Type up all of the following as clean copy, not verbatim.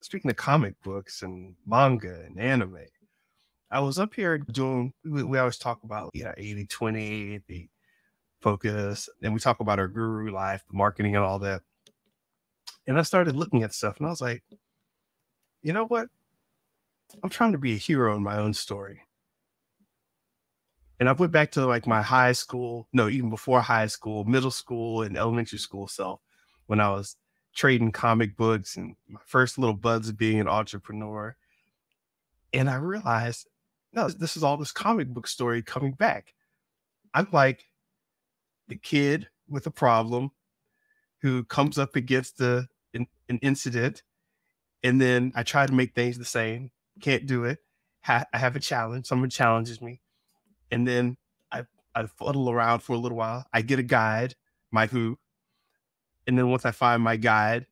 Speaking of comic books and manga and anime, I was up here doing, we always talk about, 80/20, the focus, and we talk about our guru life, the marketing and all that. And I started looking at stuff and I was like, you know what? I'm trying to be a hero in my own story. And I went back to like my high school, no, even before high school, middle school and elementary school self when I was trading comic books and my first little buds of being an entrepreneur. And I realized, no, this is all this comic book story coming back. I'm like the kid with a problem who comes up against an incident. And then I try to make things the same. Can't do it. I have a challenge. Someone challenges me. And then I fuddle around for a little while. I get a guide, my who. And then once I find my guide,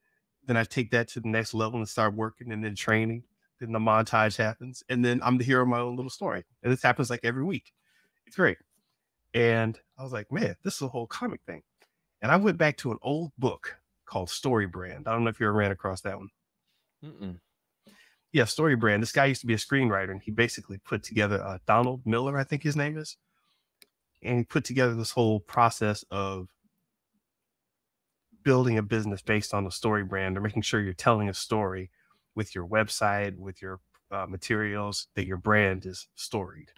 then I take that to the next level and start working and then training. Then the montage happens. And then I'm the hero of my own little story. And this happens like every week. It's great. And I was like, man, this is a whole comic thing. And I went back to an old book called Story Brand. I don't know if you ever ran across that one. Mm-mm. Yeah, Story Brand. This guy used to be a screenwriter, and he basically put together Donald Miller, I think his name is. And he put together this whole process of building a business based on a story brand, or making sure you're telling a story with your website, with your materials, that your brand is storied.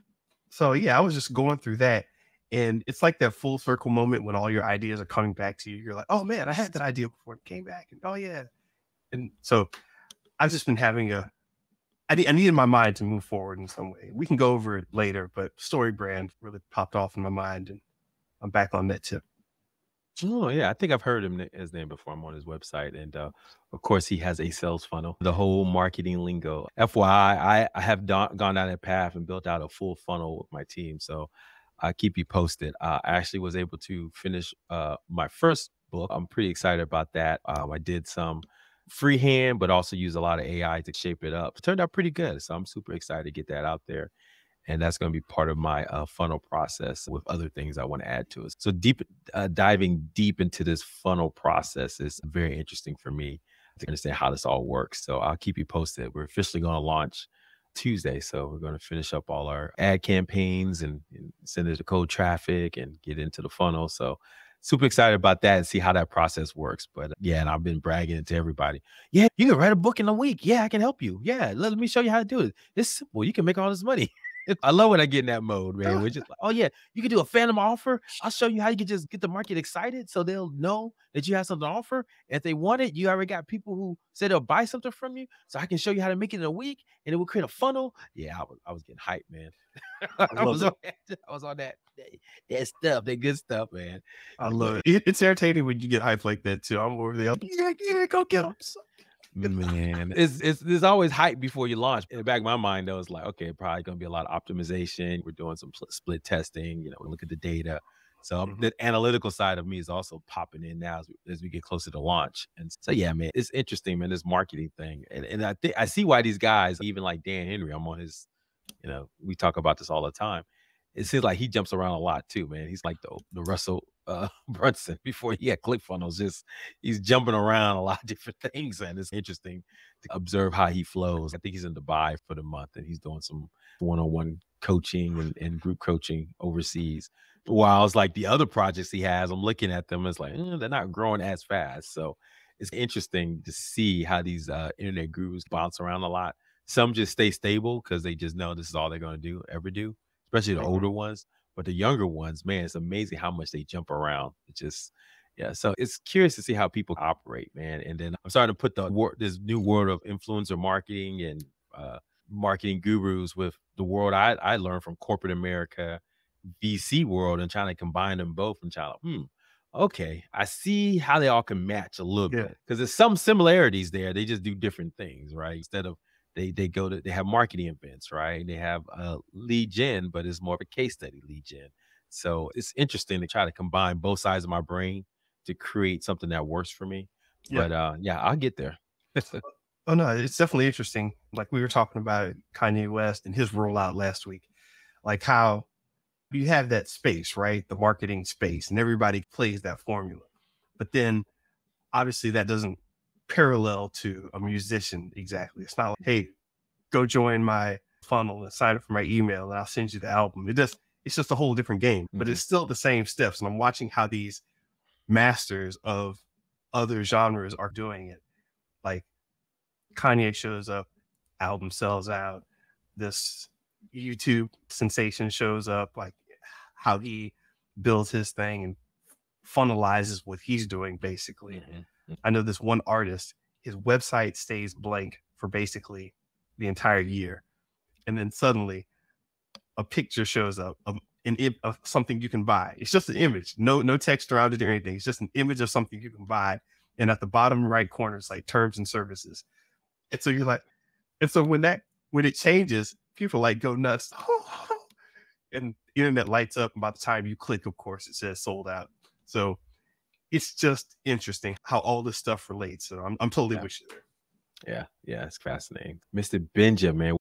So yeah, I was just going through that. And it's like that full circle moment when all your ideas are coming back to you. You're like, oh man, I had that idea before it came back. And oh yeah. And so I've just been having I needed my mind to move forward in some way. We can go over it later, but Story Brand really popped off in my mind and I'm back on that tip. Oh yeah, I think I've heard his name before. I'm on his website, and of course he has a sales funnel, the whole marketing lingo. FYI, I have gone down that path and built out a full funnel with my team. So I'll keep you posted. I actually was able to finish my first book. I'm pretty excited about that. I did some freehand, but also use a lot of AI to shape it up. It turned out pretty good. So I'm super excited to get that out there. And that's going to be part of my funnel process with other things I want to add to it. So diving deep into this funnel process is very interesting for me to understand how this all works. So I'll keep you posted. We're officially going to launch Tuesday. So we're going to finish up all our ad campaigns and send it to cold traffic and get into the funnel. So super excited about that and see how that process works. But yeah, and I've been bragging it to everybody. Yeah, you can write a book in a week. Yeah, I can help you. Yeah, let me show you how to do it. It's simple. You can make all this money. I love when I get in that mode, man. We're just like, oh yeah, you can do a phantom offer. I'll show you how you can just get the market excited so they'll know that you have something to offer. And if they want it, you already got people who say they'll buy something from you. So I can show you how to make it in a week and it will create a funnel. Yeah, I was getting hyped, man. I love it. I was on that stuff, that good stuff, man. I love it. It's irritating when you get hyped like that too. I'm over there. Yeah, go get them. Man, there's always hype before you launch. In the back of my mind, though, it's like, okay, probably going to be a lot of optimization. We're doing some split testing. We look at the data. So the analytical side of me is also popping in now as we get closer to launch. And so, yeah, man, it's interesting, man, this marketing thing. And I think I see why these guys, even like Dan Henry, I'm on his, we talk about this all the time. It seems like he jumps around a lot too, man. He's like the Russell Brunson before he had ClickFunnels. He's jumping around a lot of different things, and it's interesting to observe how he flows. I think he's in Dubai for the month, and he's doing some one-on-one coaching and group coaching overseas. While it's like the other projects he has, I'm looking at them, it's like they're not growing as fast. So it's interesting to see how these internet gurus bounce around a lot. Some just stay stable because they just know this is all they're going to ever do, especially the older ones. But the younger ones, man, it's amazing how much they jump around. It's just, yeah. So it's curious to see how people operate, man. And then I'm starting to put this new world of influencer marketing and marketing gurus with the world I learned from corporate America, VC world, and trying to combine them both and trying to, okay, I see how they all can match a little bit because there's some similarities there. They just do different things, right? Instead of they have marketing events, right? They have lead gen, but it's more of a case study lead gen. So it's interesting to try to combine both sides of my brain to create something that works for me. But yeah, I'll get there. Oh no, it's definitely interesting. Like we were talking about Kanye West and his rollout last week, like how you have that space, right? The marketing space, and everybody plays that formula. But then obviously that doesn't parallel to a musician exactly. It's not like, hey, go join my funnel and sign up for my email and I'll send you the album. It's just a whole different game, but it's still the same steps. And I'm watching how these masters of other genres are doing it. Like Kanye shows up, album sells out. This YouTube sensation shows up, like how he builds his thing and funnelizes what he's doing basically. I know this one artist, his website stays blank for basically the entire year. And then suddenly a picture shows up of something you can buy. It's just an image, no text around it or anything. It's just an image of something you can buy. And at the bottom right corner, it's like terms and services. And so you're like, and so when it changes, people like go nuts. And the internet lights up. And by the time you click, of course, it says sold out. So it's just interesting how all this stuff relates. So I'm totally with you there. Yeah, it's fascinating. Mr. Benja, man.